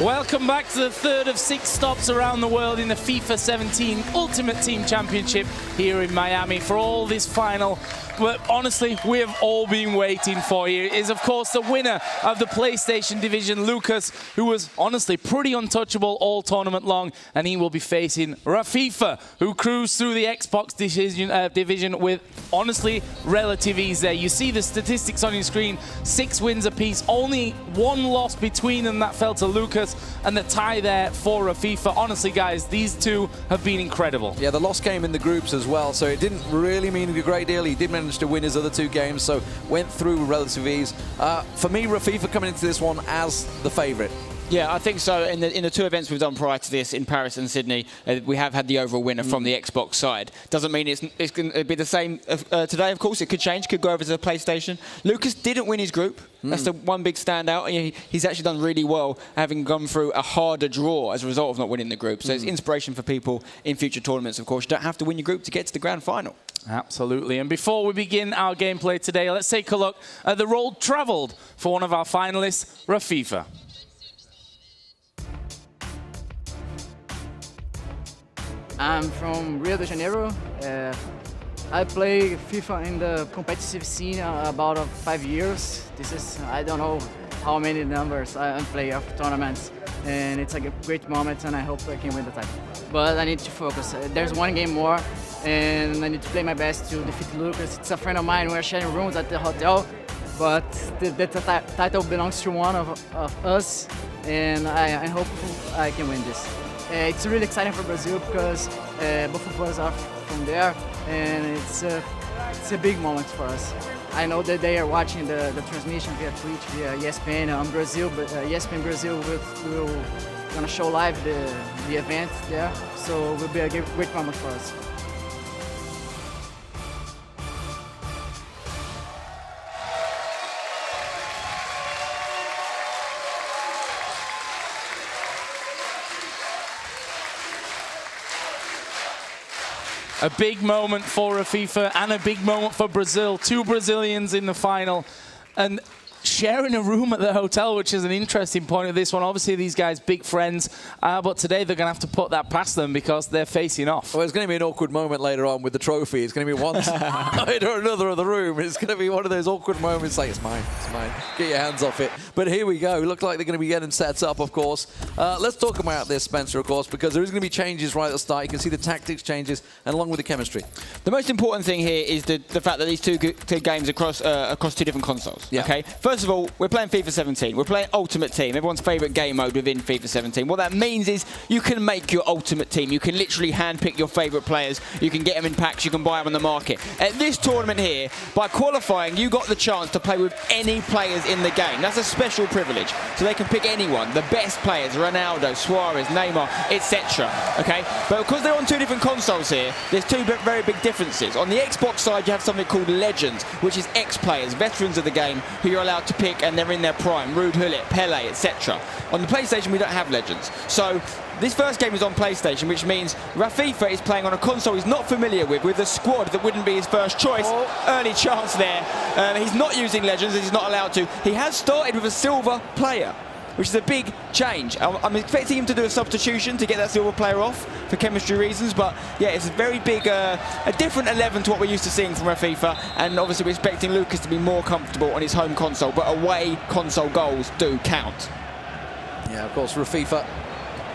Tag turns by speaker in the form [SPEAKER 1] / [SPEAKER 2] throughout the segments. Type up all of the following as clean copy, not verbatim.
[SPEAKER 1] Welcome back to the third of 6 stops around the world in the FIFA 17 Ultimate Team Championship here in Miami for all this final. But honestly, we have all been waiting for here is, of course, the winner of the PlayStation division, Lucas, who was honestly pretty untouchable all tournament long, and he will be facing Rafifa, who cruised through the Xbox division with, honestly, relative ease there. You see the statistics on your screen, 6 wins apiece, only 1 loss between them that fell to Lucas, and the tie there for Rafifa. Honestly, guys, these two have been incredible.
[SPEAKER 2] Yeah, the loss came in the groups as well, so it didn't really mean a great deal. He did manage to win his other 2 games, so went through with relative ease. For me, Rafifa coming into this one as the favourite.
[SPEAKER 3] Yeah, I think so. In the 2 events we've done prior to this, in Paris and Sydney, we have had the overall winner from the Xbox side. Doesn't mean it's going to be the same today, of course. It could change, could go over to the PlayStation. Lucas didn't win his group. That's the one big standout. He's actually done really well, having gone through a harder draw as a result of not winning the group. So it's inspiration for people in future tournaments, of course. You don't have to win your group to get to the grand final.
[SPEAKER 1] Absolutely. And before we begin our gameplay today, let's take a look at the road travelled for one of our finalists, Rafifa.
[SPEAKER 4] I'm from Rio de Janeiro. I play FIFA in the competitive scene about 5 years. This is, I don't know how many numbers I play of tournaments. And it's a great moment, and I hope I can win the title. But I need to focus. There's 1 game more, and I need to play my best to defeat Lucas. It's a friend of mine. We're sharing rooms at the hotel, but the title belongs to one of us, and I hope I can win this. It's really exciting for Brazil because both of us are from there, and it's a big moment for us. I know that they are watching the transmission via Twitch, via ESPN on Brazil, but ESPN Brazil will gonna show live the event there, so it will be a great moment for us.
[SPEAKER 1] A big moment for Rafifa and a big moment for Brazil. 2 Brazilians in the final and sharing a room at the hotel, which is an interesting point of this one. Obviously, these guys, big friends, but today they're going to have to put that past them because they're facing off.
[SPEAKER 2] Well, it's going to be an awkward moment later on with the trophy. It's going to be one side or another of the room. It's going to be one of those awkward moments like, it's mine, get your hands off it. But here we go. Look like they're going to be getting set up, of course. Let's talk about this, Spencer, of course, because there is going to be changes right at the start. You can see the tactics changes, and along with the chemistry.
[SPEAKER 3] The most important thing here is the fact that these two games across 2 different consoles.
[SPEAKER 2] Yeah.
[SPEAKER 3] Okay. First of all, we're playing FIFA 17. We're playing Ultimate Team, everyone's favourite game mode within FIFA 17. What that means is you can make your Ultimate Team. You can literally handpick your favourite players. You can get them in packs. You can buy them on the market. At this tournament here, by qualifying, you got the chance to play with any players in the game. That's a special privilege. So they can pick anyone, the best players, Ronaldo, Suarez, Neymar, etc. Okay? But because they're on 2 different consoles here, there's 2 very big differences. On the Xbox side, you have something called Legends, which is ex-players, veterans of the game, who you're allowed to pick and they're in their prime, Ruud Gullit, Pele, etc. On the PlayStation, we don't have Legends. So this first game is on PlayStation, which means Rafifa is playing on a console he's not familiar with a squad that wouldn't be his first choice. Early chance there. He's not using Legends, he's not allowed to. He has started with a silver player, which is a big change. I'm expecting him to do a substitution to get that silver player off for chemistry reasons, but yeah, it's a very big, a different 11 to what we're used to seeing from Rafifa, and obviously we're expecting Lucas to be more comfortable on his home console, but away console goals do count.
[SPEAKER 2] Yeah, of course, Rafifa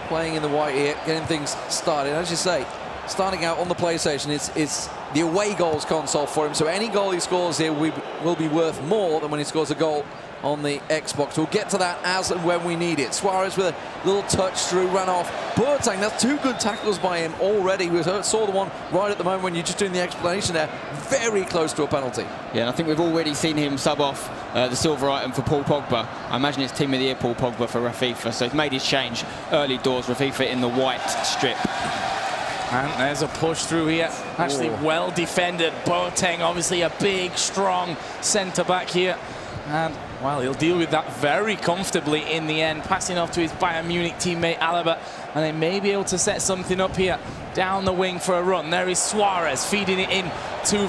[SPEAKER 2] playing in the white here, getting things started. As you say, starting out on the PlayStation, it's the away goals console for him, so any goal he scores here will be worth more than when he scores a goal on the Xbox. We'll get to that as and when we need it. Suarez with a little touch through, ran off. Boateng, that's 2 good tackles by him already. We saw the one right at the moment when you're just doing the explanation there. Very close to a penalty. Yeah,
[SPEAKER 3] and I think we've already seen him sub off the silver item for Paul Pogba. I imagine it's Team of the Year Paul Pogba for Rafifa, so he's made his change early doors. Rafifa in the white strip.
[SPEAKER 1] And there's a push through here. Actually well defended. Boateng, obviously a big, strong centre-back here. And, well, he'll deal with that very comfortably in the end, passing off to his Bayern Munich teammate Alaba, and they may be able to set something up here down the wing for a run. There is Suarez feeding it in to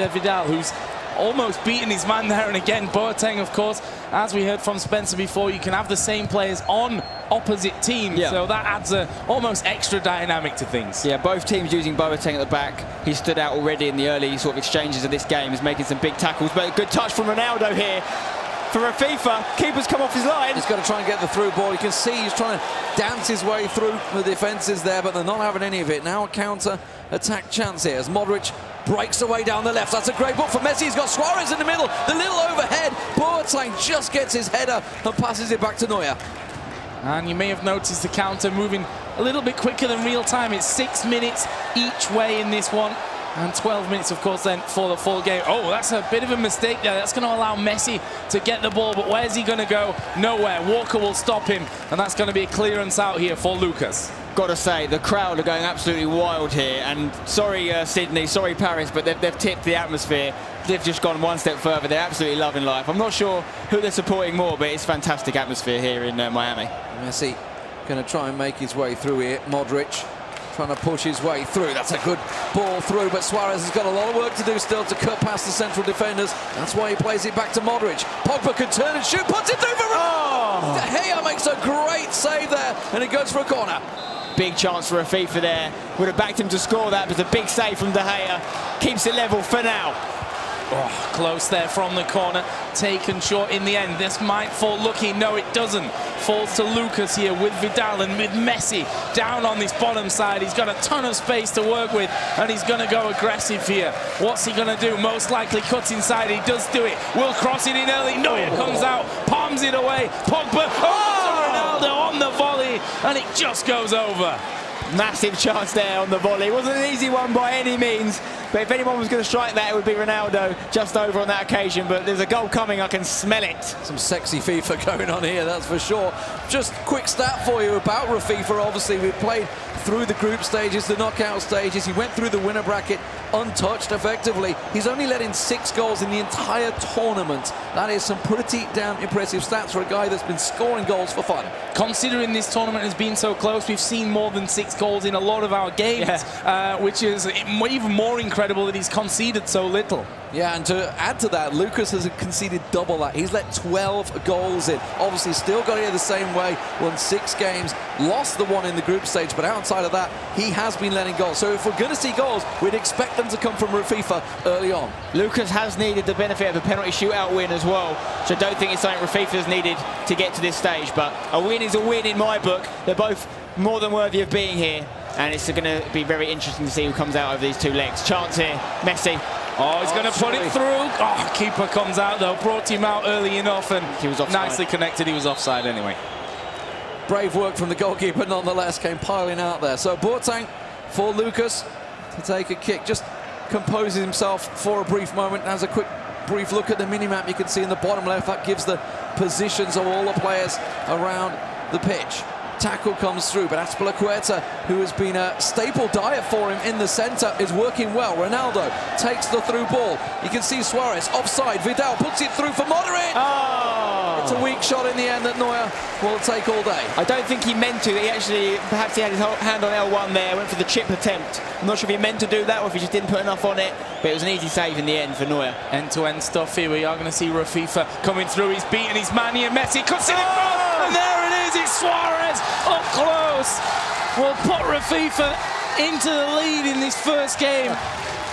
[SPEAKER 1] Vidal, who's almost beating his man there. And again, Boateng, of course, as we heard from Spencer before, you can have the same players on opposite teams, so that adds a almost extra dynamic to things.
[SPEAKER 3] Yeah, both teams using Boateng at the back. He stood out already in the early sort of exchanges of this game, is making some big tackles, but a good touch from Ronaldo here. For Rafifa, keeper's come off his line.
[SPEAKER 2] He's got to try and get the through ball. You can see he's trying to dance his way through the defences there, but they're not having any of it. Now a counter-attack chance here as Modric breaks away down the left. That's a great ball for Messi. He's got Suarez in the middle. The little overhead. Boateng just gets his header and passes it back to Neuer.
[SPEAKER 1] And you may have noticed the counter moving a little bit quicker than real time. It's 6 minutes each way in this one. And 12 minutes, of course, then for the full game. Oh, that's a bit of a mistake there. That's going to allow Messi to get the ball, but where's he going to go? Nowhere. Walker will stop him, and that's going to be a clearance out here for Lucas.
[SPEAKER 3] Got to say, the crowd are going absolutely wild here. And sorry, Sydney, sorry, Paris, but they've tipped the atmosphere. They've just gone one step further. They're absolutely loving life. I'm not sure who they're supporting more, but it's fantastic atmosphere here in Miami.
[SPEAKER 2] Messi going to try and make his way through here. Modric trying to push his way through. That's a good ball through, but Suarez has got a lot of work to do still to cut past the central defenders. That's why he plays it back to Modric. Pogba can turn and shoot, puts it through for De Gea makes a great save there, and it goes for a corner.
[SPEAKER 3] Big chance for Rafifa there. Would have backed him to score that, but a big save from De Gea. Keeps it level for now.
[SPEAKER 1] Oh, close there from the corner, taken short in the end. This might fall lucky. No, it doesn't. Falls to Lucas here with Vidal and with Messi down on this bottom side. He's got a ton of space to work with, and he's going to go aggressive here. What's he going to do? Most likely cut inside. He does do it. Will cross it in early. Neuer comes out, palms it away. Pogba, Ronaldo on the volley, and it just goes over.
[SPEAKER 3] Massive chance there on the volley. It wasn't an easy one by any means, but if anyone was going to strike that, it would be Ronaldo, just over on that occasion. But there's a goal coming, I can smell it.
[SPEAKER 2] Some sexy FIFA going on here, that's for sure. Just quick stat for you about Rafifa. Obviously, we've played through the group stages, the knockout stages. He went through the winner bracket untouched effectively. He's only let in 6 goals in the entire tournament. That is some pretty damn impressive stats for a guy that's been scoring goals for fun.
[SPEAKER 1] Considering this tournament has been so close, we've seen more than 6 goals in a lot of our games, which is even more incredible that he's conceded so little.
[SPEAKER 2] Yeah, and to add to that, Lucas has conceded double that. He's let 12 goals in. Obviously, still got here the same way, won 6 games, lost the one in the group stage, but outside of that, he has been letting goals. So if we're going to see goals, we'd expect them to come from Rafifa early on.
[SPEAKER 3] Lucas has needed the benefit of a penalty shootout win as well, so I don't think it's something Rafifa's needed to get to this stage, but a win is a win in my book. They're both more than worthy of being here, and it's going to be very interesting to see who comes out over these 2 legs. Chance here, Messi.
[SPEAKER 1] Oh, he's going to put it through. Oh, keeper comes out though, brought him out early enough, and
[SPEAKER 3] he was offside.
[SPEAKER 1] Nicely connected. He was offside anyway.
[SPEAKER 2] Brave work from the goalkeeper nonetheless, came piling out there. So Boateng for Lucas to take a kick, just composes himself for a brief moment, has a quick brief look at the mini-map you can see in the bottom left. That gives the positions of all the players around the pitch. Tackle comes through, but Azpilicueta, who has been a staple diet for him in the centre, is working well. Ronaldo takes the through ball. You can see Suarez offside. Vidal puts it through for Modric.
[SPEAKER 3] Oh!
[SPEAKER 2] It's a weak shot in the end that Neuer will take all day.
[SPEAKER 3] I don't think he meant to. He actually, perhaps he had his hand on L1 there, went for the chip attempt. I'm not sure if he meant to do that or if he just didn't put enough on it, but it was an easy save in the end for Neuer.
[SPEAKER 1] End-to-end stuff here. We are going to see Rafifa coming through. He's beating his man here. Messi cuts it in front, and there it is. It's Suarez up close. Will put Rafifa into the lead in this first game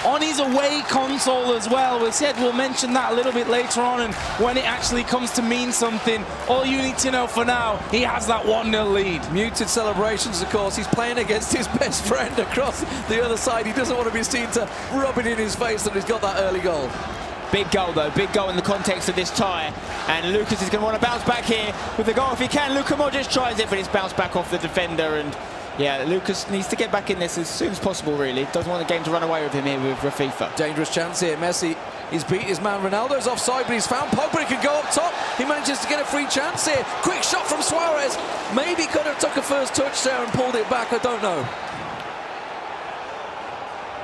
[SPEAKER 1] on his away console as well. We said we'll mention that a little bit later on, and when it actually comes to mean something, all you need to know for now, he has that 1-0 lead.
[SPEAKER 2] Muted celebrations, of course. He's playing against his best friend across the other side. He doesn't want to be seen to rub it in his face that he's got that early goal.
[SPEAKER 3] Big goal though, big goal in the context of this tie, and Lucas is going to want to bounce back here with the goal if he can. Luka Modric tries it, but it's bounced back off the defender, and yeah, Lucas needs to get back in this as soon as possible, really. Doesn't want the game to run away with him here with Rafifa.
[SPEAKER 2] Dangerous chance here. Messi, he's beat his man. Ronaldo's offside, but he's found Pogba. He can go up top. He manages to get a free chance here. Quick shot from Suarez. Maybe could have took a first touch there and pulled it back. I don't know.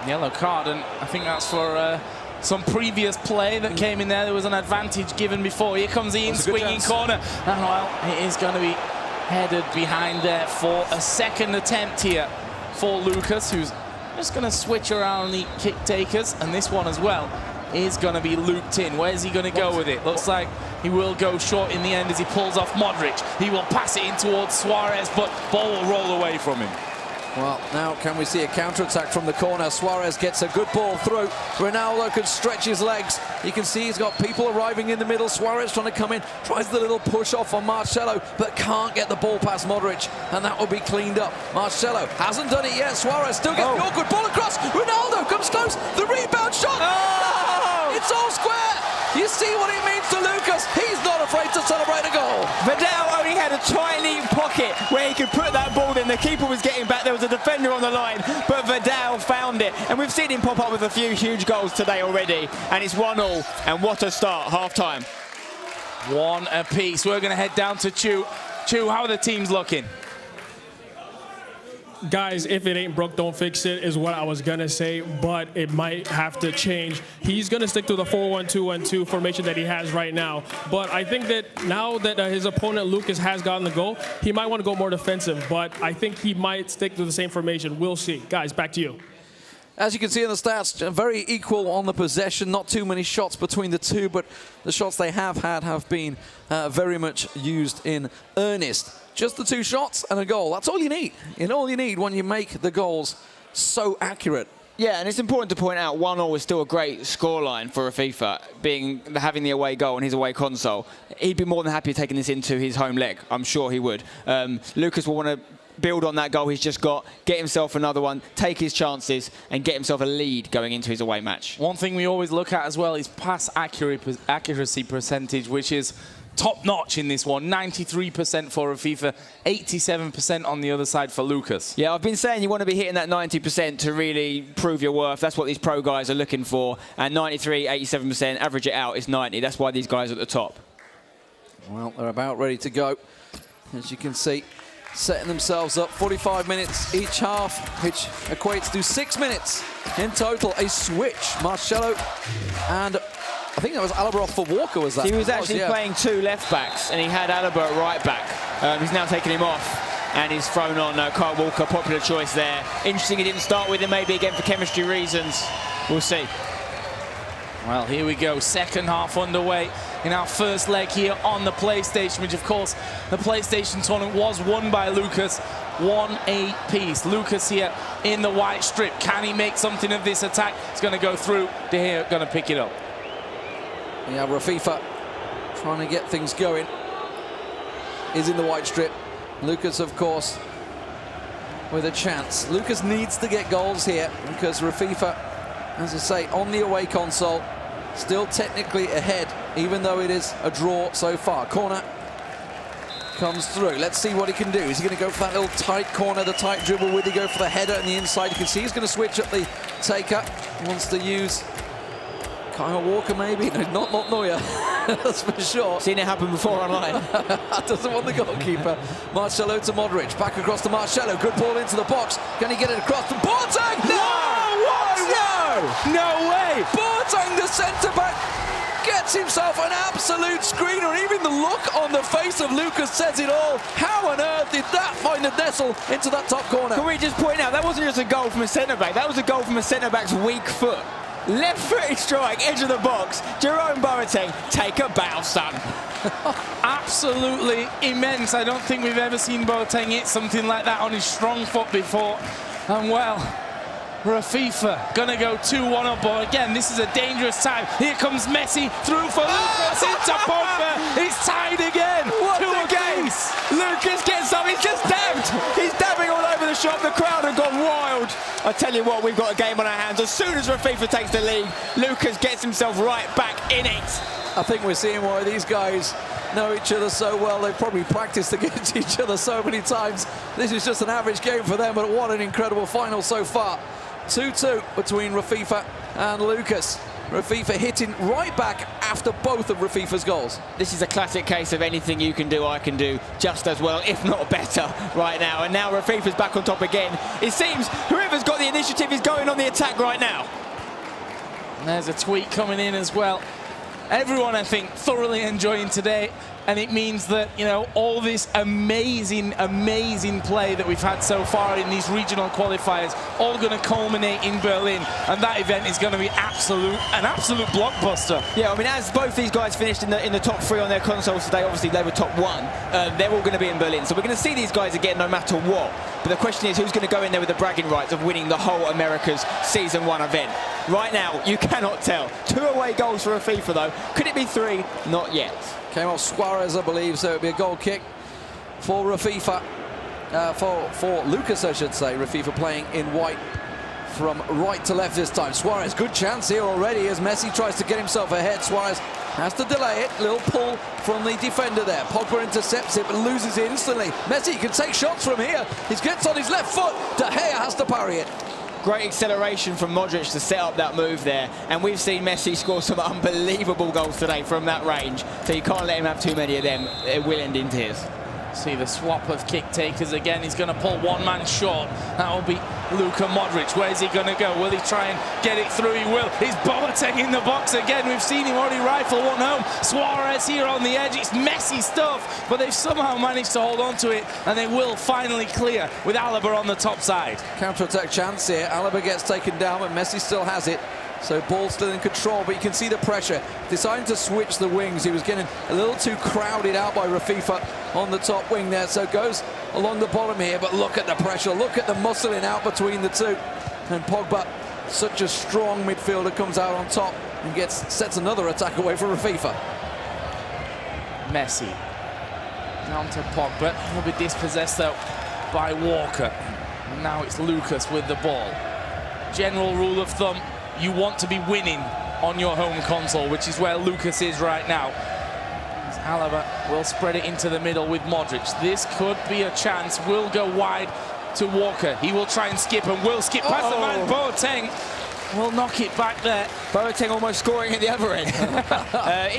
[SPEAKER 1] Yellow card, and I think that's for some previous play that came in there. There was an advantage given before. Here comes the in-swinging corner. And well, it is going to be headed behind there for a second attempt here for Lucas, who's just going to switch around the kick takers, and this one as well. is going to be looped in. Where's he going to go with it? Looks like he will go short in the end as he pulls off Modric. He will pass it in towards Suarez, but ball will roll away from him.
[SPEAKER 2] Well, now can we see a counter-attack from the corner? Suarez gets a good ball through. Ronaldo can stretch his legs. You can see he's got people arriving in the middle. Suarez trying to come in, tries the little push off on Marcelo, but can't get the ball past Modric, and that will be cleaned up. Marcelo hasn't done it yet. Suarez still gets the awkward ball across. Ronaldo comes close. The rebound shot. Oh! It's all square. You see what it means to Lucas. He's not afraid to celebrate a goal.
[SPEAKER 3] Vidal only had a tiny pocket where he could put that ball in. The keeper was getting back. There was a defender on the line, but Vidal found it. And we've seen him pop up with a few huge goals today already. And it's 1-1. And what a start, half-time.
[SPEAKER 1] One apiece. We're going to head down to Chu. Chu, how are the teams looking?
[SPEAKER 5] Guys, if it ain't broke, don't fix it is what I was going to say, but it might have to change. He's going to stick to the 4-1-2-1-2 formation that he has right now. But I think that now that his opponent, Lucas, has gotten the goal, he might want to go more defensive, but I think he might stick to the same formation. We'll see. Guys, back to you.
[SPEAKER 2] As you can see in the stats, very equal on the possession. Not too many shots between the two, but the shots they have had have been very much used in earnest. Just the 2 shots and a goal. That's all you need. And all you need when you make the goals so accurate.
[SPEAKER 3] Yeah, and it's important to point out 1-0 is still a great scoreline for Rafifa, having the away goal on his away console. He'd be more than happy taking this into his home leg. I'm sure he would. Lucas will want to build on that goal he's just got, get himself another one, take his chances, and get himself a lead going into his away match.
[SPEAKER 1] One thing we always look at as well is pass accuracy percentage, which is top-notch in this one. 93% for Rafifa, 87% on the other side for Lucas.
[SPEAKER 3] Yeah, I've been saying you want to be hitting that 90% to really prove your worth. That's what these pro guys are looking for. And 93, 87%, average it out is 90. That's why these guys are at the top.
[SPEAKER 2] Well, they're about ready to go. As you can see, setting themselves up. 45 minutes each half, which equates to 6 minutes in total. A switch. Marcelo and I think that was Alaba off for Walker, was that?
[SPEAKER 3] He was actually playing 2 left-backs, and he had Alaba at right-back. He's now taken him off, and he's thrown on Kyle Walker. Popular choice there. Interesting he didn't start with him, maybe again for chemistry reasons. We'll see.
[SPEAKER 1] Well, here we go. Second half underway in our first leg here on the PlayStation, which, of course, the PlayStation tournament was won by Lucas. 1 apiece. Lucas here in the white strip. Can he make something of this attack? It's going to go through. De Gea going to pick it up.
[SPEAKER 2] Yeah, Rafifa trying to get things going. Is in the white strip. Lucas, of course, with a chance. Lucas needs to get goals here because Rafifa, as I say, on the away console, still technically ahead, even though it is a draw so far. Corner comes through. Let's see what he can do. Is he going to go for that little tight corner, the tight dribble? Would he go for the header on the inside? You can see he's going to switch up the take-up. Wants to use Kyle Walker, maybe? No, not Neuer. That's for sure.
[SPEAKER 3] Seen it happen before online.
[SPEAKER 2] Doesn't want the goalkeeper. Marcelo to Modric. Back across to Marcelo. Good ball into the box. Can he get it across to Boateng?
[SPEAKER 1] No way!
[SPEAKER 2] Boateng, the centre-back, gets himself an absolute screener. Even the look on the face of Lucas says it all. How on earth did that find a nestle into that top corner?
[SPEAKER 3] Can we just point out, that wasn't just a goal from a centre-back. That was a goal from a centre-back's weak foot. Left-footed strike, edge of the box. Jerome Boateng, take a bow, son.
[SPEAKER 1] Absolutely immense. I don't think we've ever seen Boateng hit something like that on his strong foot before. And well, Rafifa gonna go 2-1 up, but again, this is a dangerous time. Here comes Messi through for Lucas into Pogba. It's tied again.
[SPEAKER 3] What a game! Lucas gets up. He's just dabbed. He's dabbing all over the shop. The crowd have gone wild. I tell you what, we've got a game on our hands. As soon as Rafifa takes the lead, Lucas gets himself right back in it.
[SPEAKER 2] I think we're seeing why these guys know each other so well. They've probably practiced against each other so many times. This is just an average game for them, but what an incredible final so far. 2-2 between Rafifa and Lucas. Rafifa hitting right back after both of Rafifa's goals.
[SPEAKER 3] This is a classic case of anything you can do, I can do just as well, if not better, right now. And now Rafifa's back on top again. It seems whoever's got the initiative is going on the attack right now.
[SPEAKER 1] And there's a tweet coming in as well. Everyone, I think, thoroughly enjoying today. And it means that, you know, all this amazing, amazing play that we've had so far in these regional qualifiers, all going to culminate in Berlin. And that event is going to be an absolute blockbuster.
[SPEAKER 3] Yeah, I mean, as both these guys finished in the top 3 on their consoles today, obviously they were top 1. They're all going to be in Berlin. So we're going to see these guys again no matter what. But the question is, who's going to go in there with the bragging rights of winning the whole America's Season 1 event? Right now, you cannot tell. 2 away goals for RAFIFA, though. Could it be 3? Not yet.
[SPEAKER 2] Came off Suarez, I believe, so it'll be a goal kick for RAFIFA. For Lucas, I should say. RAFIFA playing in white from right to left this time. Suarez, good chance here already as Messi tries to get himself ahead. Suarez has to delay it. Little pull from the defender there. Pogba intercepts it but loses it instantly. Messi can take shots from here. He gets on his left foot. De Gea has to parry it.
[SPEAKER 3] Great acceleration from Modric to set up that move there. And we've seen Messi score some unbelievable goals today from that range. So you can't let him have too many of them. It will end in tears.
[SPEAKER 1] See the swap of kick takers again. He's going to pull one man short. That will be Luka Modric. Where's he going to go? Will he try and get it through? He will. He's Boateng in the box again. We've seen him already rifle one home. Suarez here on the edge. It's messy stuff, but they've somehow managed to hold on to it, and they will finally clear with Alaba on the top side.
[SPEAKER 2] Counter-attack chance here. Alaba gets taken down, but Messi still has it. So ball still in control, but you can see the pressure. Deciding to switch the wings. He was getting a little too crowded out by RAFIFA on the top wing there. So goes along the bottom here, but look at the pressure. Look at the muscling out between the two. And Pogba, such a strong midfielder, comes out on top and sets another attack away from RAFIFA.
[SPEAKER 1] Messi down to Pogba. He'll be dispossessed though by Walker. And now it's Lucas with the ball. General rule of thumb, you want to be winning on your home console, which is where Lucas is right now. As Alaba will spread it into the middle with Modric. This could be a chance. Will go wide to Walker. He will try and skip and will skip past the man. Boateng will knock it back there.
[SPEAKER 3] Boateng almost scoring at the other end.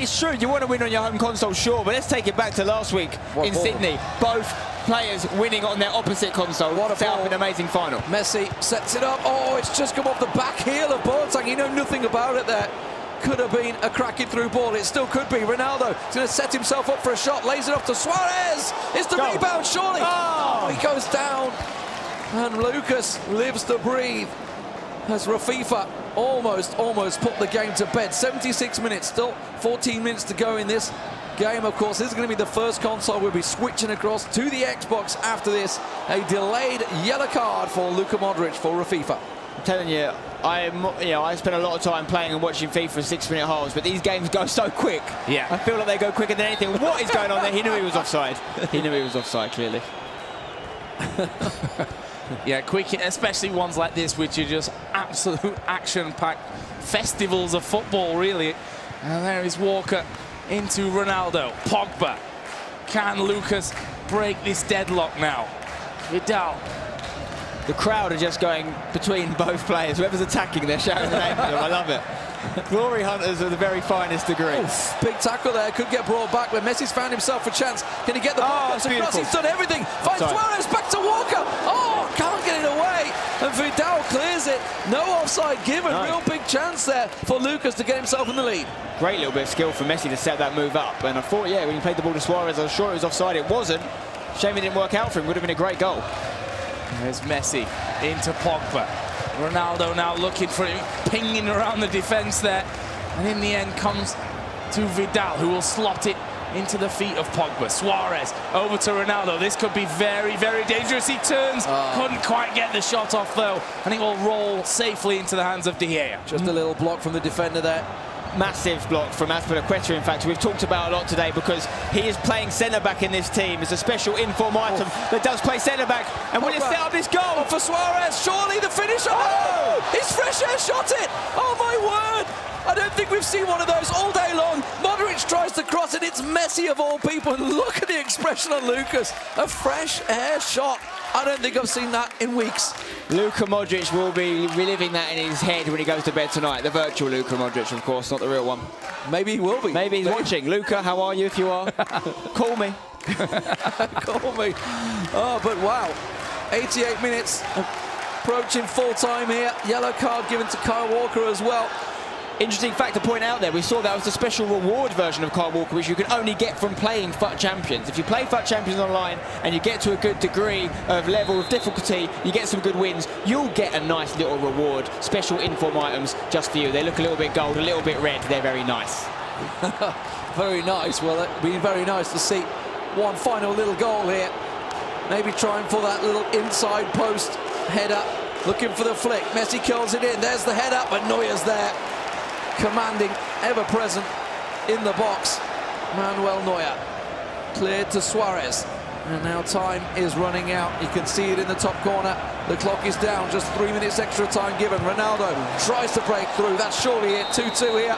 [SPEAKER 3] It's true, you want to win on your home console, sure, but let's take it back to last week in Sydney. Both players winning on their opposite console.
[SPEAKER 2] What a
[SPEAKER 3] set
[SPEAKER 2] ball.
[SPEAKER 3] up an amazing final.
[SPEAKER 2] Messi sets it up. Oh, it's just come off the back heel of Boateng. You know nothing about it there. Could have been a cracking through ball. It still could be. Ronaldo is going to set himself up for a shot. Lays it off to Suarez. It's the rebound, surely. Oh, he goes down. And Lucas lives to breathe. As RAFIFA almost put the game to bed. 76 minutes, still 14 minutes to go in this game. Of course, this is going to be the first console we'll be switching across to the Xbox after this. A delayed yellow card for Luka Modric for RAFIFA.
[SPEAKER 3] I'm telling you, I spend a lot of time playing and watching FIFA 6-minute halves, but these games go so quick.
[SPEAKER 1] Yeah.
[SPEAKER 3] I feel like they go quicker than anything. What is going on there? He knew he was offside. He knew he was offside, clearly.
[SPEAKER 1] Yeah, quick, especially ones like this, which are just absolute action-packed festivals of football, really. And there is Walker into Ronaldo. Pogba. Can Lucas break this deadlock now? Vidal.
[SPEAKER 3] The crowd are just going between both players. Whoever's attacking, they're shouting the name of them. I love it. Glory hunters of the very finest degree.
[SPEAKER 2] Oof, big tackle there, could get brought back, but Messi's found himself a chance. Can he get the ball?
[SPEAKER 3] That's beautiful.
[SPEAKER 2] He's done everything. Finds Suarez, back to Walker. Oh, can't get it away. And Vidal clears it. No offside given. No. Real big chance there for Lucas to get himself in the lead.
[SPEAKER 3] Great little bit of skill from Messi to set that move up. And I thought, yeah, when he played the ball to Suarez, I was sure it was offside. It wasn't. Shame it didn't work out for him. Would have been a great goal.
[SPEAKER 1] There's Messi into Pogba. Ronaldo now looking for him, pinging around the defence there. And in the end comes to Vidal, who will slot it into the feet of Pogba. Suarez over to Ronaldo. This could be very, very dangerous. He turns, couldn't quite get the shot off though. And it will roll safely into the hands of De Gea.
[SPEAKER 2] Just a little block from the defender there.
[SPEAKER 3] Massive block from Azpilicueta, in fact, we've talked about a lot today because he is playing centre-back in this team. It's a special inform item that does play centre-back. And will it set up this goal?
[SPEAKER 2] For Suarez, surely the finisher. Oh! He's fresh air shot it. Oh, my word. I don't think we've seen one of those all day long. Modric tries to cross it. It's Messi of all people. And look at the expression on Lucas. A fresh air shot. I don't think I've seen that in weeks.
[SPEAKER 3] Luka Modric will be reliving that in his head when he goes to bed tonight. The virtual Luka Modric, of course, not the real one.
[SPEAKER 2] Maybe he will be.
[SPEAKER 3] Maybe he's watching. Luka, how are you if you are? Call me.
[SPEAKER 2] Call me. Oh, but wow. 88 minutes. Approaching full time here. Yellow card given to Kyle Walker as well.
[SPEAKER 3] Interesting fact to point out there, we saw that was the special reward version of Kyle Walker, which you can only get from playing FUT Champions. If you play FUT Champions online and you get to a good degree of level of difficulty, you get some good wins, you'll get a nice little reward, special inform items just for you. They look a little bit gold, a little bit red, they're very nice.
[SPEAKER 2] Very nice. Well, it'd be very nice to see one final little goal here. Maybe trying for that little inside post header, looking for the flick. Messi curls it in, there's the header, but Neuer's there. Commanding, ever present in the box. Manuel Neuer cleared to Suarez, and now time is running out. You can see it in the top corner. The clock is down, just 3 minutes extra time given. Ronaldo tries to break through. That's surely it. 2-2 here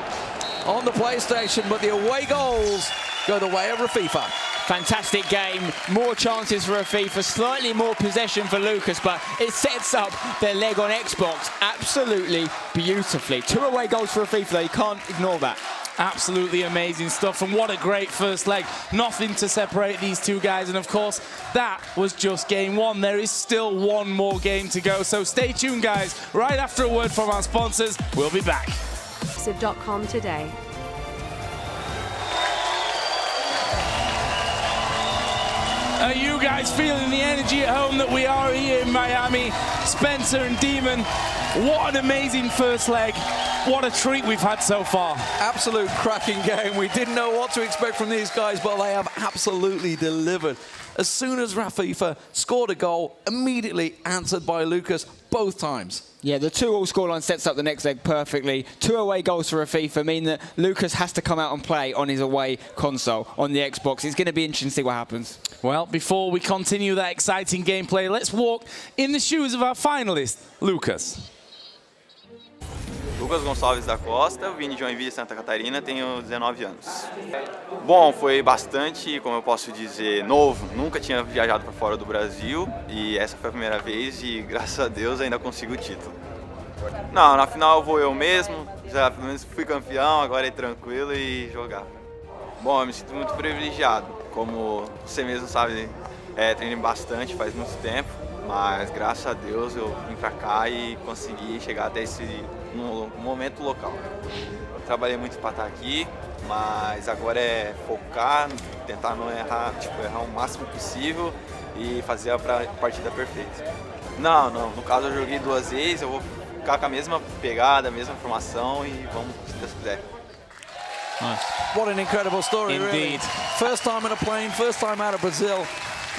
[SPEAKER 2] on the PlayStation, but the away goals go the way of RAFIFA.
[SPEAKER 3] Fantastic game, more chances for RAFIFA, slightly more possession for Lucas, but it sets up their leg on Xbox absolutely beautifully. 2 away goals for RAFIFA, though, you can't ignore that.
[SPEAKER 1] Absolutely amazing stuff, and what a great first leg. Nothing to separate these two guys, and of course, that was just game 1. There is still one more game to go, so stay tuned, guys. Right after a word from our sponsors, we'll be back.
[SPEAKER 6] FUT.com today.
[SPEAKER 1] Are you guys feeling the energy at home that we are here in Miami? Spencer and Demon, what an amazing first leg. What a treat we've had so far.
[SPEAKER 2] Absolute cracking game. We didn't know what to expect from these guys, but they have absolutely delivered. As soon as RAFIFA scored a goal, immediately answered by Lucas both times.
[SPEAKER 3] Yeah, the 2-2 scoreline sets up the next leg perfectly. 2 away goals for RAFIFA mean that Lucas has to come out and play on his away console, on the Xbox. It's going to be interesting to see what happens.
[SPEAKER 1] Well, before we continue that exciting gameplay, let's walk in the shoes of our finalist, Lucas.
[SPEAKER 7] Lucas Gonçalves da Costa, vim de Joinville, Santa Catarina, tenho 19 anos. Bom, foi bastante, como eu posso dizer, novo. Nunca tinha viajado para fora do Brasil e essa foi a primeira vez e, graças a Deus, ainda consigo o título. Não, na final vou eu mesmo, já pelo menos fui campeão, agora é tranquilo e jogar. Bom, eu me sinto muito privilegiado. Como você mesmo sabe, treinei bastante, faz muito tempo, mas graças a Deus eu vim para cá e consegui chegar até esse momento local. Trabalhei muito para estar aqui, mas agora é focar, tentar não errar, errar o máximo possível e fazer a partida perfeita. Não, no caso eu joguei 2 vezes, eu vou ficar com a mesma pegada, a mesma formação e vamos, se Deus quiser.
[SPEAKER 2] What an incredible story,
[SPEAKER 1] Indeed.
[SPEAKER 2] really. First time on a plane, first time out of Brazil,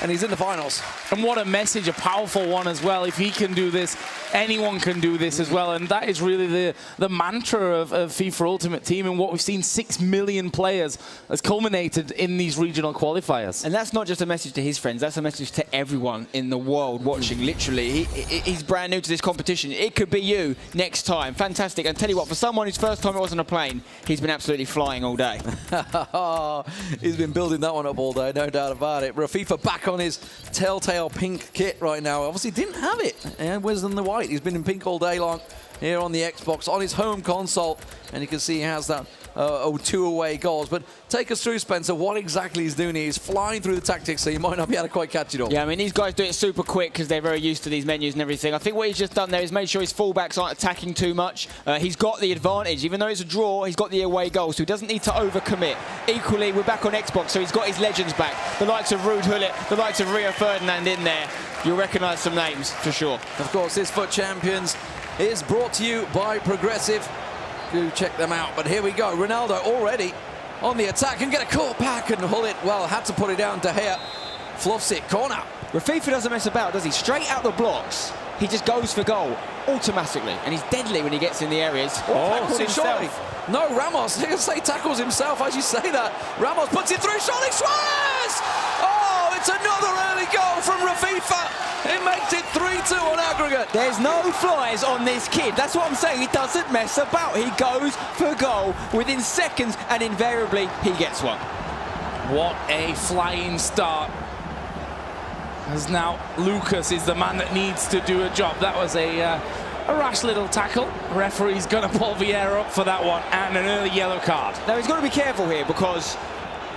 [SPEAKER 2] and he's in the finals.
[SPEAKER 1] And what a message, a powerful one as well. If he can do this, anyone can do this as well. And that is really the mantra of FIFA Ultimate Team, and what we've seen, 6 million players has culminated in these regional qualifiers.
[SPEAKER 3] And that's not just a message to his friends, that's a message to everyone in the world watching, literally. He's brand new to this competition. It could be you next time. Fantastic. And tell you what, for someone whose first time it was on a plane, he's been absolutely flying all day.
[SPEAKER 2] He's been building that one up all day, no doubt about it. RAFIFA back on his telltale pink kit right now. Obviously didn't have it. And where's in the white? He's been in pink all day long here on the Xbox, on his home console. And you can see he has that 2 away goals. But take us through, Spencer, what exactly he's doing here. He's flying through the tactics, so you might not be able to quite catch it all.
[SPEAKER 3] Yeah, I mean, these guys do it super quick because they're very used to these menus and everything. I think what he's just done there is made sure his fullbacks aren't attacking too much. He's got the advantage. Even though it's a draw, he's got the away goal, so he doesn't need to overcommit. Equally, we're back on Xbox, so he's got his legends back. The likes of Ruud Gullit, the likes of Rio Ferdinand in there. You'll recognise some names, for sure.
[SPEAKER 2] Of course, this FUT Champions is brought to you by Progressive. Do check them out. But here we go. Ronaldo already on the attack and get a caught back, and Gullit, well, had to put it down to here. Fluffs it, corner.
[SPEAKER 3] RAFIFA doesn't mess about, does he? Straight out the blocks, he just goes for goal automatically, and he's deadly when he gets in the areas.
[SPEAKER 2] Tackles himself. No, Ramos, I say tackles himself as you say that. Ramos puts it through, surely Suarez! Oh, it's another early goal from RAFIFA. It makes it 3-2 on aggregate.
[SPEAKER 3] There's no flies on this kid. That's what I'm saying. He doesn't mess about. He goes for goal within seconds, and invariably he gets one.
[SPEAKER 1] What a flying start. As now Lucas is the man that needs to do a job. That was a rash little tackle. Referee's going to pull Vieira up for that one, and an early yellow card.
[SPEAKER 3] Now he's got to be careful here because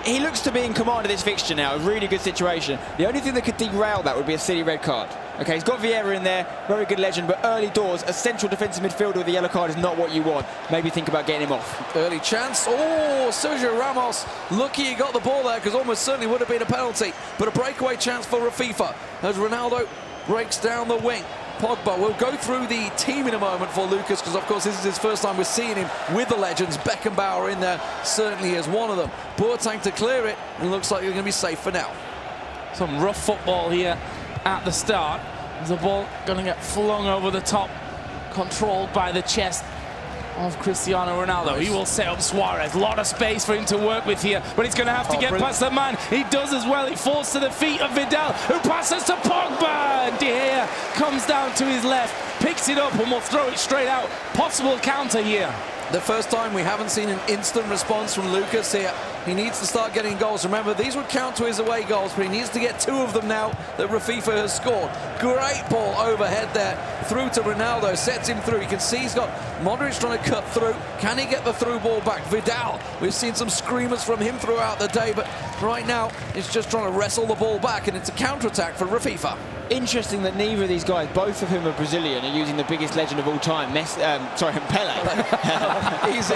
[SPEAKER 3] he looks to be in command of this fixture now. A really good situation. The only thing that could derail that would be a silly red card. Okay, he's got Vieira in there, very good legend, but early doors, a central defensive midfielder with a yellow card is not what you want. Maybe think about getting him off.
[SPEAKER 2] Early chance. Oh, Sergio Ramos, lucky he got the ball there, because almost certainly would have been a penalty. But a breakaway chance for Rafifa as Ronaldo breaks down the wing. Pogba will go through the team in a moment for Lucas, because of course this is his first time we're seeing him with the legends. Beckenbauer in there certainly is one of them. Boateng to clear it, and looks like they're going to be safe for now.
[SPEAKER 1] Some rough football here at the start. The ball going to get flung over the top, controlled by the chest of Cristiano Ronaldo. Nice. He will set up Suarez. A lot of space for him to work with here, but he's going to have to get past the man. He does as well. He falls to the feet of Vidal, who passes to Pogba. De Gea comes down to his left, picks it up, and will throw it straight out. Possible counter here.
[SPEAKER 2] The first time we haven't seen an instant response from Lucas here. He needs to start getting goals. Remember, these would count to his away goals, but he needs to get 2 of them now that Rafifa has scored. Great ball overhead there, through to Ronaldo, sets him through. You can see he's got Modric trying to cut through. Can he get the through ball back? Vidal, we've seen some screamers from him throughout the day, but right now he's just trying to wrestle the ball back, and it's a counter-attack for Rafifa.
[SPEAKER 3] Interesting that neither of these guys, both of whom are Brazilian, are using the biggest legend of all time, Pele.
[SPEAKER 2] Easy.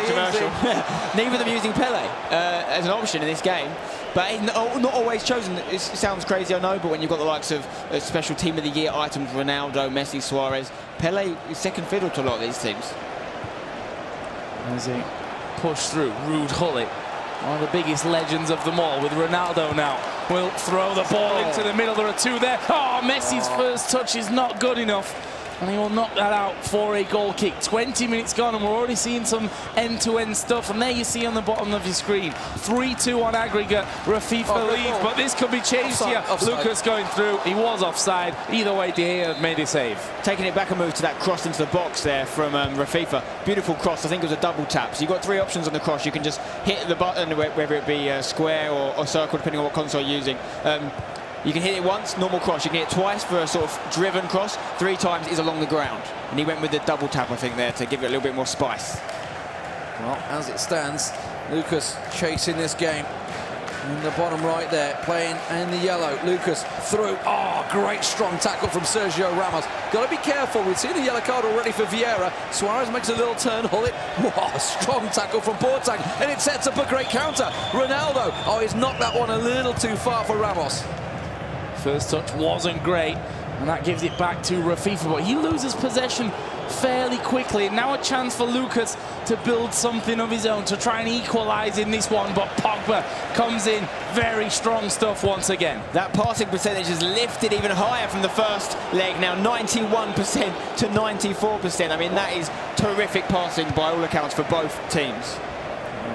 [SPEAKER 3] Neither of them using Pele as an option in this game, but not always chosen. It sounds crazy, I know, but when you've got the likes of special team of the year items, Ronaldo, Messi, Suarez, Pele is second fiddle to a lot of these teams.
[SPEAKER 1] As he pushed through, Ruud Gullit, one of the biggest legends of them all, with Ronaldo now. Will throw the ball into the middle. There are 2 there. Oh, Messi's first touch is not good enough, and he will knock that out for a goal kick. 20 minutes gone, and we're already seeing some end-to-end stuff. And there you see on the bottom of your screen, 3-2 on aggregate. Rafifa leads, but this could be changed here. Lucas going through. He was offside. Either way, De Gea made a save.
[SPEAKER 3] Taking it back a move to that cross into the box there from Rafifa. Beautiful cross. I think it was a double tap. So you've got 3 options on the cross. You can just hit the button, whether it be square or circle, depending on what console you're using. You can hit it once, normal cross. You can hit it twice for a sort of driven cross. 3 times is along the ground. And he went with the double tap, I think, there to give it a little bit more spice.
[SPEAKER 2] Well, as it stands, Lucas chasing this game. In the bottom right there, playing in the yellow. Lucas through. Oh, great strong tackle from Sergio Ramos. Got to be careful. We've seen the yellow card already for Vieira. Suarez makes a little turn. Gullit. Wow, strong tackle from Boateng. And it sets up a great counter. Ronaldo. Oh, he's knocked that one a little too far for Ramos.
[SPEAKER 1] First touch wasn't great, and that gives it back to Rafifa, but he loses possession fairly quickly. And now a chance for Lucas to build something of his own, to try and equalise in this one, but Pogba comes in. Very strong stuff once again.
[SPEAKER 3] That passing percentage has lifted even higher from the first leg, now 91% to 94%. I mean, that is terrific passing by all accounts for both teams.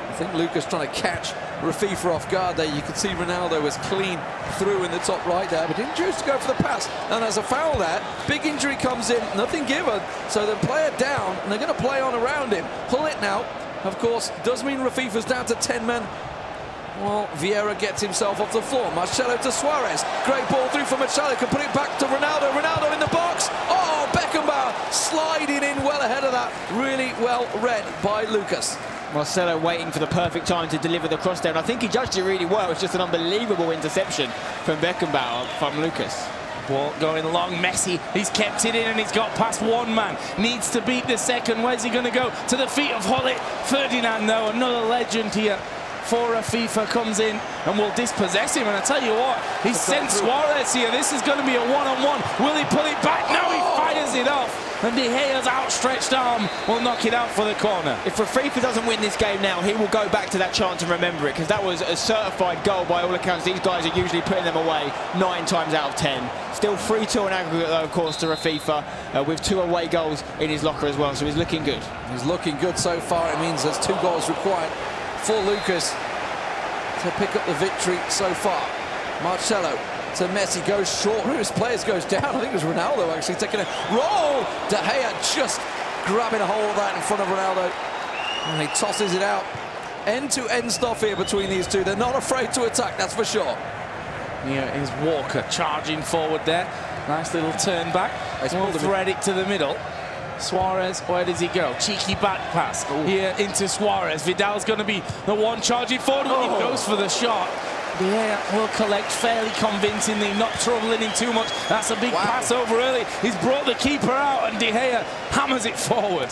[SPEAKER 2] I think Lucas trying to catch Rafifa off guard there. You can see Ronaldo was clean through in the top right there, but didn't choose to go for the pass. And there's a foul there. Big injury comes in, nothing given. So the player down, and they're going to play on around him. Pull it now, of course, does mean Rafifa's down to 10 men. Well, Vieira gets himself off the floor. Marcelo to Suarez. Great ball through from Marcelo. Can put it back to Ronaldo. Ronaldo in the box. Oh, Beckenbauer sliding in well ahead of that. Really well read by Lucas.
[SPEAKER 3] Marcelo waiting for the perfect time to deliver the cross down. I think he judged it really well. It's just an unbelievable interception from Beckenbauer from Lucas.
[SPEAKER 1] Ball going long. Messi, he's kept it in and he's got past 1 man. Needs to beat the second. Where's he going to go? To the feet of Gullit. Ferdinand, though, another legend here for Rafifa, comes in and will dispossess him. And I tell you what, he sent Suarez here. This is going to be a one-on-one. Will he pull it back? No, he fires it off. And De Gea's outstretched arm will knock it out for the corner.
[SPEAKER 3] If Rafifa doesn't win this game now, he will go back to that chance and remember it, because that was a certified goal by all accounts. These guys are usually putting them away 9 times out of 10. Still 3-2 on aggregate, though, of course, to Rafifa, with 2 away goals in his locker as well, so he's looking good.
[SPEAKER 2] He's looking good so far. It means there's 2 goals required for Lucas to pick up the victory so far. Marcelo to Messi, goes short. One of his players goes down. I think it was Ronaldo actually taking a roll. De Gea just grabbing a hold of that in front of Ronaldo. And he tosses it out. End-to-end stuff here between these two. They're not afraid to attack, that's for sure.
[SPEAKER 1] Here is Walker charging forward there. Nice little turn back. We'll thread it to the middle. Suarez, where does he go? Cheeky back pass here into Suarez. Vidal's going to be the one charging forward. He goes for the shot. Yeah, will collect fairly convincingly, not troubling him too much. That's a big pass over early. He's brought the keeper out, and De Gea hammers it forward.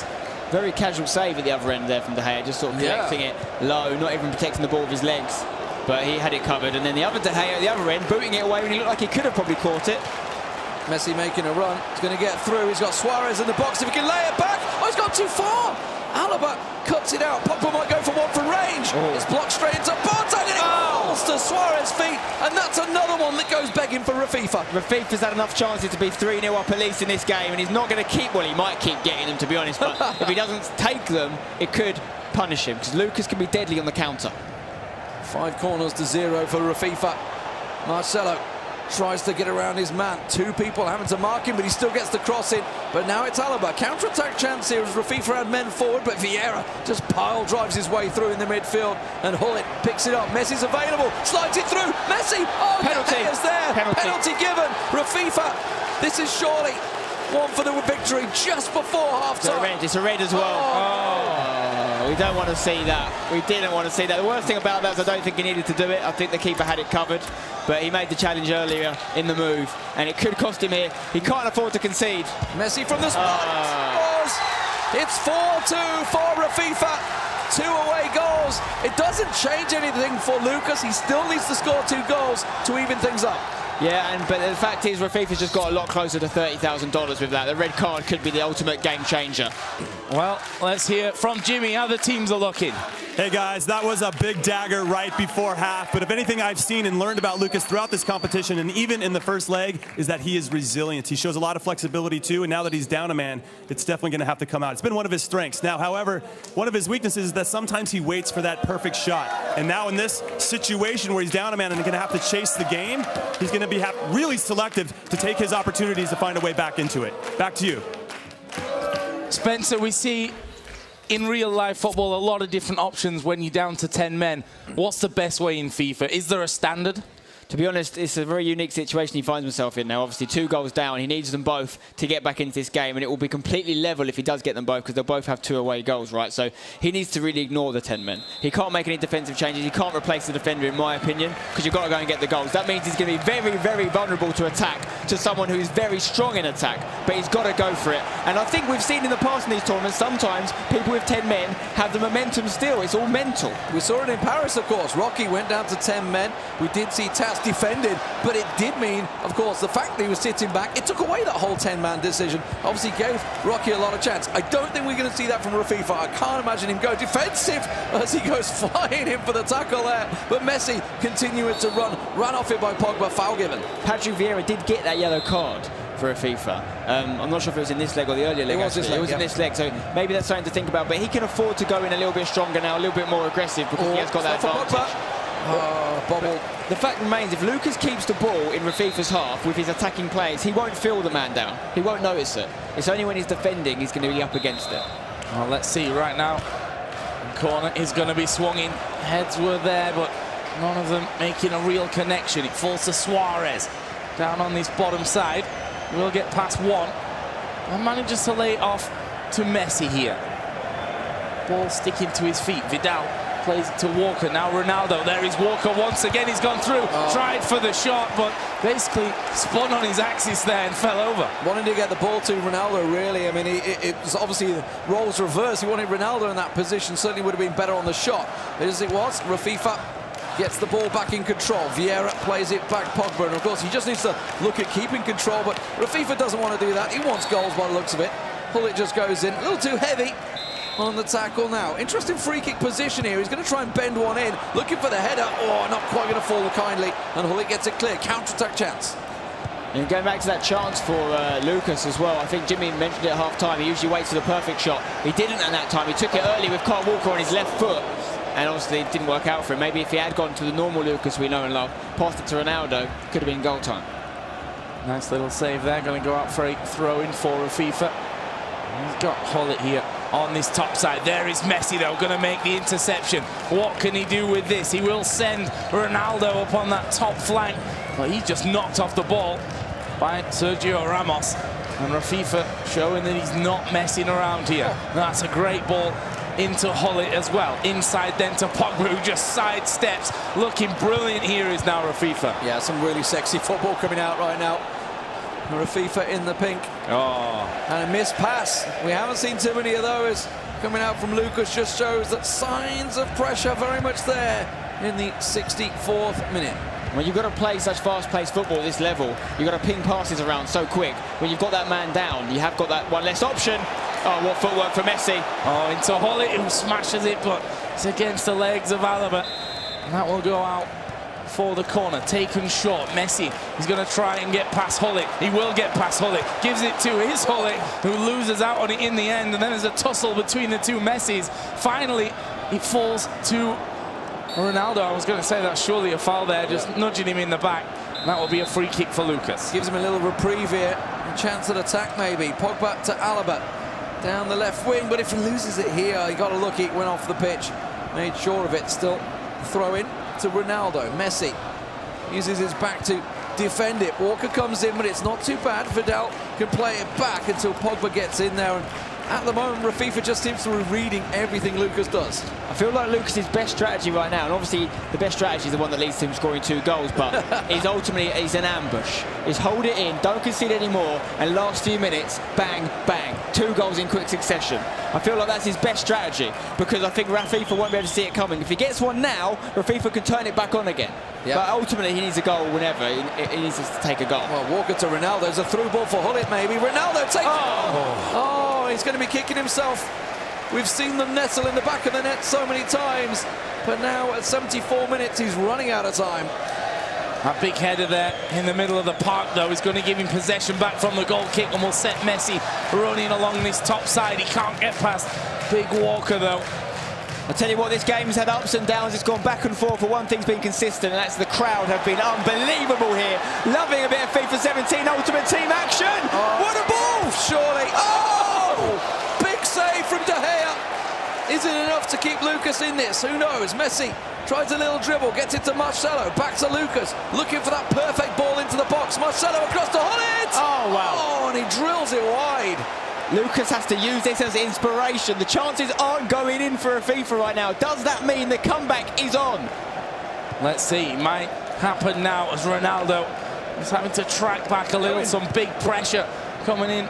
[SPEAKER 3] Very casual save at the other end there from De Gea, just sort of collecting it low, not even protecting the ball with his legs. But he had it covered, and then the other De Gea at the other end, booting it away when he looked like he could have probably caught it.
[SPEAKER 2] Messi making a run. He's going to get through. He's got Suarez in the box. If he can lay it back. Oh, he's gone too far. Alaba cuts it out. Pogba might go for one from range. It's blocked straight into Boateng, and it falls to Suarez's feet. And that's another one that goes begging for Rafifa.
[SPEAKER 3] Rafifa's had enough chances to be 3-0 up at least in this game, and he's not going to keep, well, he might keep getting them, to be honest, but if he doesn't take them, it could punish him, because Lucas can be deadly on the counter.
[SPEAKER 2] 5 corners to 0 for Rafifa. Marcelo tries to get around his man. 2 people having to mark him, but he still gets the cross in. But now it's Alaba. Counter-attack chance here as Rafifa had men forward, but Vieira just pile drives his way through in the midfield, and Hullet picks it up. Messi's available, slides it through. Messi! Oh, penalty is there. Penalty given. Rafifa, this is surely one for the victory just before half-time.
[SPEAKER 3] It's a red as well. We don't want to see that. We didn't want to see that. The worst thing about that is I don't think he needed to do it. I think the keeper had it covered, but he made the challenge earlier in the move, and it could cost him here. He can't afford to concede.
[SPEAKER 2] Messi from the spot. It's 4-2 for Rafifa. 2 away goals. It doesn't change anything for Lucas. He still needs to score 2 goals to even things up.
[SPEAKER 3] Yeah, but the fact is Rafifa's just got a lot closer to $30,000 with that. The red card could be the ultimate game changer.
[SPEAKER 1] Well, let's hear from Jimmy how the teams are looking.
[SPEAKER 8] Hey guys, that was a big dagger right before half, but if anything I've seen and learned about Lucas throughout this competition and even in the first leg is that he is resilient. He shows a lot of flexibility too, and now that he's down a man, it's definitely going to have to come out. It's been one of his strengths. Now, however, one of his weaknesses is that sometimes he waits for that perfect shot. And now in this situation where he's down a man and going to have to chase the game, he's going to be really selective to take his opportunities to find a way back into it. Back to you.
[SPEAKER 1] Spencer, we see in real life football a lot of different options when you're down to 10 men. What's the best way in FIFA? Is there a standard?
[SPEAKER 3] To be honest, it's a very unique situation he finds himself in now. Obviously, 2 goals down. He needs them both to get back into this game, and it will be completely level if he does get them both, because they'll both have 2 away goals, right? So he needs to really ignore the 10 men. He can't make any defensive changes. He can't replace the defender, in my opinion, because you've got to go and get the goals. That means he's going to be very, very vulnerable to attack, to someone who is very strong in attack, but he's got to go for it. And I think we've seen in the past in these tournaments, sometimes people with 10 men have the momentum still. It's all mental.
[SPEAKER 2] We saw it in Paris, of course. Rocky went down to 10 men. We did see Tas defended, but it did mean, of course, the fact that he was sitting back, it took away that whole 10-man decision. Obviously gave Rocky a lot of chance. I don't think we're going to see that from Rafifa. I can't imagine him go defensive as he goes flying in for the tackle there. But Messi continuing to run off it by Pogba, foul given.
[SPEAKER 3] Patrick Vieira did get that yellow card for a FIFA. I'm not sure if it was in this leg or the earlier leg.
[SPEAKER 2] It was
[SPEAKER 3] in this leg, so maybe that's something to think about. But he can afford to go in a little bit stronger now, a little bit more aggressive, because he has got that advantage.
[SPEAKER 2] Bobble.
[SPEAKER 3] The fact remains, if Lucas keeps the ball in Rafifa's half with his attacking players, he won't feel the man down. He won't notice it. It's only when he's defending he's going to be up against it.
[SPEAKER 1] Well, let's see right now. The corner is going to be swung in. Heads were there, but none of them making a real connection. It falls to Suarez down on this bottom side. We'll get past one and manages to lay it off to Messi here. Ball sticking to his feet. Vidal plays it to Walker. Now Ronaldo. There is Walker once again. He's gone through. Tried for the shot, but basically spun on his axis there and fell over.
[SPEAKER 2] Wanting to get the ball to Ronaldo, really. I mean, it was obviously the roles reversed. He wanted Ronaldo in that position. Certainly would have been better on the shot. As it was, Rafifa gets the ball back in control. Vieira plays it back Pogba, and of course he just needs to look at keeping control, but Rafifa doesn't want to do that. He wants goals by the looks of it. Hullet just goes in, a little too heavy on the tackle now. Interesting free kick position here. He's going to try and bend one in, looking for the header. Oh, not quite going to fall kindly, and Hullet gets it clear. Counter-attack chance.
[SPEAKER 3] And going back to that chance for Lucas as well, I think Jimmy mentioned it at half-time. He usually waits for the perfect shot. He didn't at that time. He took it early with Kyle Walker on his left foot, and obviously it didn't work out for him. Maybe if he had gone to the normal Lucas we know and love, passed it to Ronaldo, could have been goal time.
[SPEAKER 1] Nice little save there. Going to go out for a throw-in for Rafifa. He's got Hullet here on this top side. There is Messi, though, going to make the interception. What can he do with this? He will send Ronaldo up on that top flank. Well, he just knocked off the ball. by Sergio Ramos. And Rafifa showing that he's not messing around here. That's a great ball into Hullet as well. Inside then to Pogba, who just sidesteps. Looking brilliant here is now Rafifa.
[SPEAKER 2] Yeah, some really sexy football coming out right now. Rafifa in the pink.
[SPEAKER 1] Oh.
[SPEAKER 2] And a missed pass. We haven't seen too many of those coming out from Lucas. Just shows that signs of pressure very much there in the 64th minute.
[SPEAKER 3] When you've got to play such fast-paced football at this level, you've got to ping passes around so quick. When you've got that man down, you have got that one less option. Oh, what footwork for Messi.
[SPEAKER 1] Oh, into Hullet, who smashes it, but it's against the legs of Alaba. And that will go out for the corner. Taken short. Messi is going to try and get past Hullet. He will get past Hullet. Gives it to his Hullet, who loses out on it in the end. And then there's a tussle between the two Messis. Finally, it falls to Ronaldo. I was going to say that's surely a foul there, just nudging him in the back. That will be a free kick for Lucas.
[SPEAKER 2] Gives him a little reprieve here. A chance at attack maybe. Pogba to Alaba. Down the left wing, but if he loses it here, you got to look, it went off the pitch. Made sure of it. Still throw in to Ronaldo. Messi uses his back to defend it. Walker comes in, but it's not too bad. Vidal can play it back until Pogba gets in there. And at the moment, Rafifa just seems to be reading everything Lucas does.
[SPEAKER 3] I feel like Lucas's best strategy right now, and obviously the best strategy is the one that leads to him scoring 2 goals, but he's ultimately an ambush. Is hold it in, don't concede anymore, and last few minutes, bang, bang, 2 goals in quick succession. I feel like that's his best strategy, because I think Rafifa won't be able to see it coming. If he gets one now, Rafifa can turn it back on again. Yep. But ultimately, he needs a goal whenever. He needs to take a goal.
[SPEAKER 2] Well, Walker to Ronaldo. There's a through ball for Hullet, maybe. Ronaldo takes it. Oh, he's going to be kicking himself. We've seen them nestle in the back of the net so many times. But now at 74 minutes, he's running out of time.
[SPEAKER 1] That big header there in the middle of the park, though, is going to give him possession back from the goal kick and will set Messi running along this top side. He can't get past Big Walker, though.
[SPEAKER 3] I tell you what, this game's had ups and downs. It's gone back and forth, but one thing's been consistent, and that's the crowd have been unbelievable here. Loving a bit of FIFA 17 Ultimate Team action. What a ball!
[SPEAKER 2] Surely. Oh! Big save from De Gea. Is it enough to keep Lucas in this? Who knows? Messi tries a little dribble, gets it to Marcelo, back to Lucas, looking for that perfect ball into the box. Marcelo across to Hullet.
[SPEAKER 3] Oh, wow.
[SPEAKER 2] Oh, and he drills it wide.
[SPEAKER 3] Lucas has to use this as inspiration. The chances aren't going in for Rafifa right now. Does that mean the comeback is on?
[SPEAKER 1] Let's see. It might happen now as Ronaldo is having to track back a little. Some big pressure coming in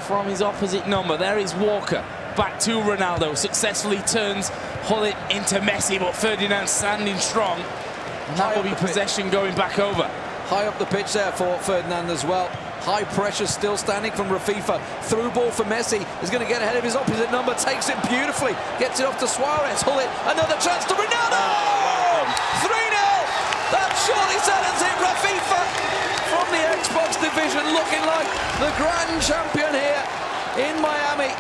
[SPEAKER 1] from his opposite number. There is Walker. Back to Ronaldo. Successfully turns Hullet into Messi, but Ferdinand standing strong. And that will be possession going back over.
[SPEAKER 2] High up the pitch there for Ferdinand as well. High pressure still standing from Rafifa. Through ball for Messi. Is going to get ahead of his opposite number. Takes it beautifully. Gets it off to Suarez. Hullet. Another chance to Ronaldo. 3-0. That surely settles it. Rafifa from the Xbox division looking like the grand champion here in Miami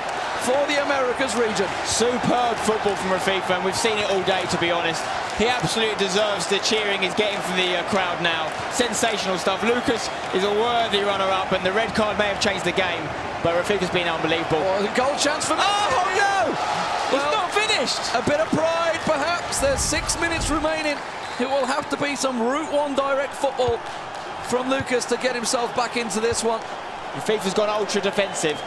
[SPEAKER 2] for the Americas region.
[SPEAKER 3] Superb football from Rafifa, and we've seen it all day, to be honest. He absolutely deserves the cheering he's getting from the crowd now. Sensational stuff. Lucas is a worthy runner-up, and the red card may have changed the game, but Rafifa's been unbelievable.
[SPEAKER 2] Oh, a goal chance for Messi.
[SPEAKER 3] Oh, no! It's not finished!
[SPEAKER 2] A bit of pride, perhaps. There's 6 minutes remaining. It will have to be some Route 1 direct football from Lucas to get himself back into this one.
[SPEAKER 3] Rafifa's gone ultra-defensive.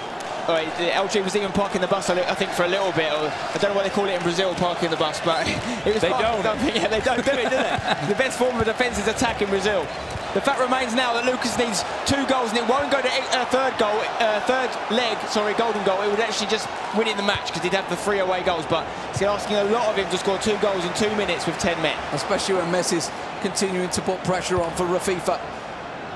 [SPEAKER 3] LG was even parking the bus, I think, for a little bit. Or I don't know what they call it in Brazil, parking the bus, but it was
[SPEAKER 1] they don't.
[SPEAKER 3] Yeah, they don't do it, do they? The best form of defence is attack in Brazil. The fact remains now that Lucas needs 2 goals, and it won't go to third leg, golden goal. It would actually just win in the match because he'd have the 3 away goals. But it's asking a lot of him to score 2 goals in 2 minutes with 10 men.
[SPEAKER 2] Especially when Messi's continuing to put pressure on for Rafifa.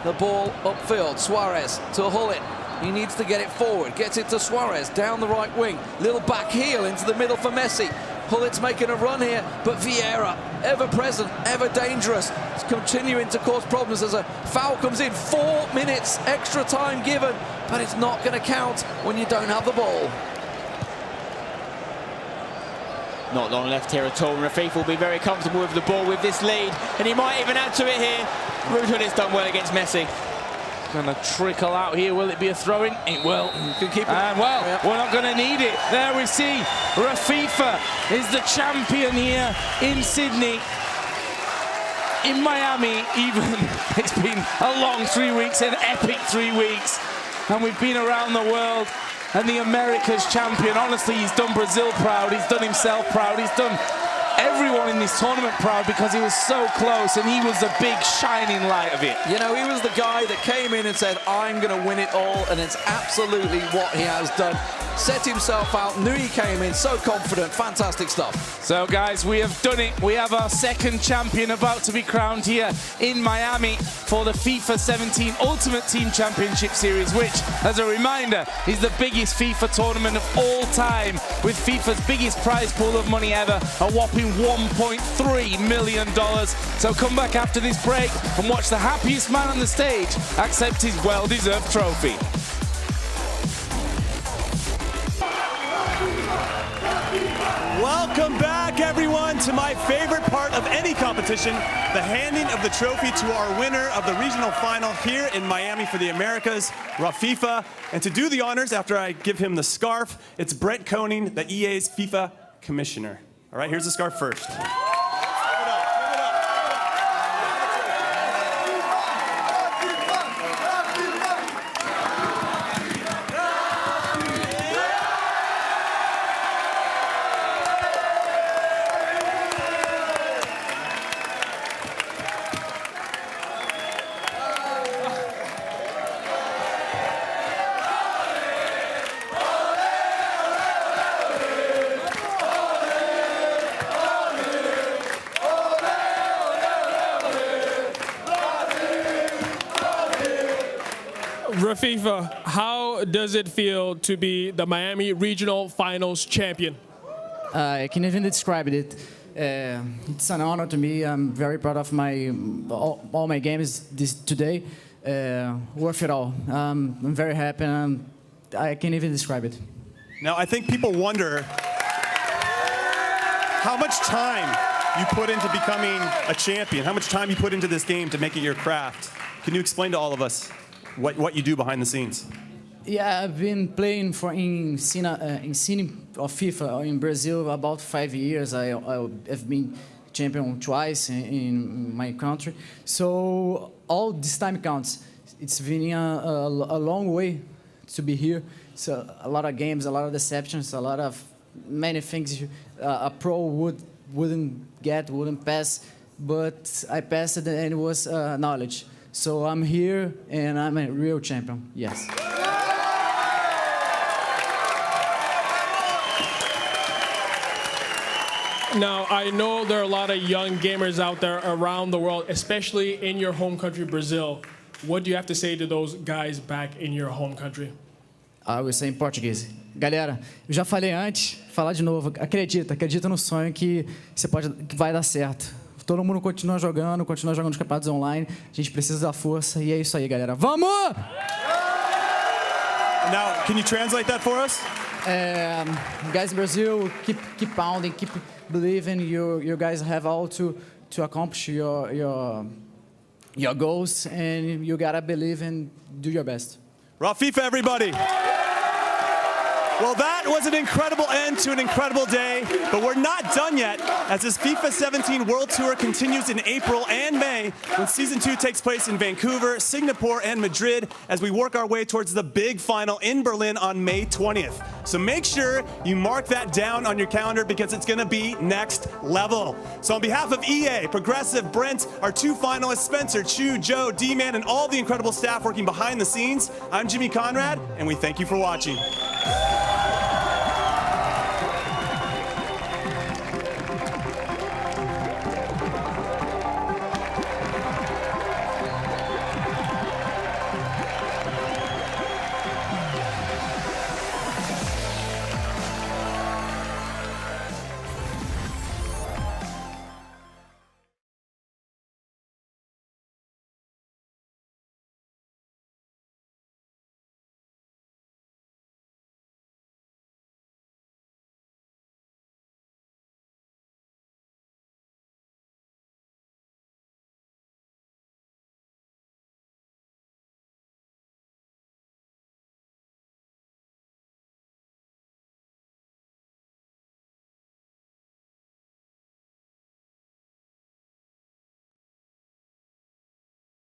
[SPEAKER 2] The ball upfield. Suarez to Hullet. He needs to get it forward. Gets it to Suarez down the right wing. Little back heel into the middle for Messi. Hullet's making a run here, but Vieira, ever present, ever dangerous, is continuing to cause problems as a foul comes in. 4 minutes extra time given, but it's not going to count when you don't have the ball.
[SPEAKER 3] Not long left here at all. Rafifa will be very comfortable with the ball with this lead, and he might even add to it here. Hullet's done well against Messi.
[SPEAKER 1] Going to trickle out here. Will it be a throw-in? It will. Can keep it. And well, we're not going to need it. There we see Rafifa is the champion here in Sydney. in Miami, even it's been a long 3 weeks, an epic 3 weeks, and we've been around the world, and the Americas champion, honestly, he's done Brazil proud, he's done himself proud, he's done everyone in this tournament proud because he was so close and he was the big shining light of it.
[SPEAKER 2] You know, he was the guy that came in and said, I'm going to win it all, and it's absolutely what he has done. Set himself out, knew he came in, so confident, fantastic stuff. So
[SPEAKER 1] guys, we have done it. We have our second champion about to be crowned here in Miami for the FIFA 17 Ultimate Team Championship Series, which, as a reminder, is the biggest FIFA tournament of all time, with FIFA's biggest prize pool of money ever, a whopping $1.3 million. So come back after this break and watch the happiest man on the stage accept his well-deserved trophy.
[SPEAKER 8] Welcome back, everyone, to my favorite part of any competition, the handing of the trophy to our winner of the regional final here in Miami for the Americas, Rafifa. And to do the honors, after I give him the scarf, it's Brent Koning, the EA's FIFA commissioner. All right, here's the scarf first.
[SPEAKER 5] Rafifa, how does it feel to be the Miami Regional Finals champion?
[SPEAKER 4] I can even describe it. It's an honor to me. I'm very proud of all my games today. Worth it all. I'm very happy, and I can't even describe it.
[SPEAKER 8] Now, I think people wonder how much time you put into becoming a champion, how much time you put into this game to make it your craft. Can you explain to all of us what you do behind the scenes?
[SPEAKER 4] Yeah, I've been playing in scene of FIFA in Brazil about 5 years. I've been champion twice in my country. So all this time counts. It's been a long way to be here. So a lot of games, a lot of deceptions, a lot of many things a pro wouldn't pass. But I passed it, and it was knowledge. So I'm here, and I'm a real champion, yes.
[SPEAKER 5] Now, I know there are a lot of young gamers out there around the world, especially in your home country, Brazil. What do you have to say to those guys back in your home country?
[SPEAKER 4] I will say em português. Galera, eu já falei antes, falar de novo. Acredita no sonho que vai dar certo. Todo mundo continua jogando os campeonatos online. A gente precisa da força e é isso aí, galera. Vamos!
[SPEAKER 8] Now, can you translate that for us?
[SPEAKER 4] Guys in Brazil, keep pounding, keep believing. You guys have all to accomplish your goals, and you gotta believe and do your best.
[SPEAKER 8] Rafifa, everybody. Well, that was an incredible end to an incredible day, but we're not done yet, as this FIFA 17 World Tour continues in April and May, when Season 2 takes place in Vancouver, Singapore, and Madrid, as we work our way towards the big final in Berlin on May 20th. So make sure you mark that down on your calendar, because it's going to be next level. So on behalf of EA, Progressive, Brent, our two finalists, Spencer, Chu, Joe, D-Man, and all the incredible staff working behind the scenes, I'm Jimmy Conrad, and we thank you for watching.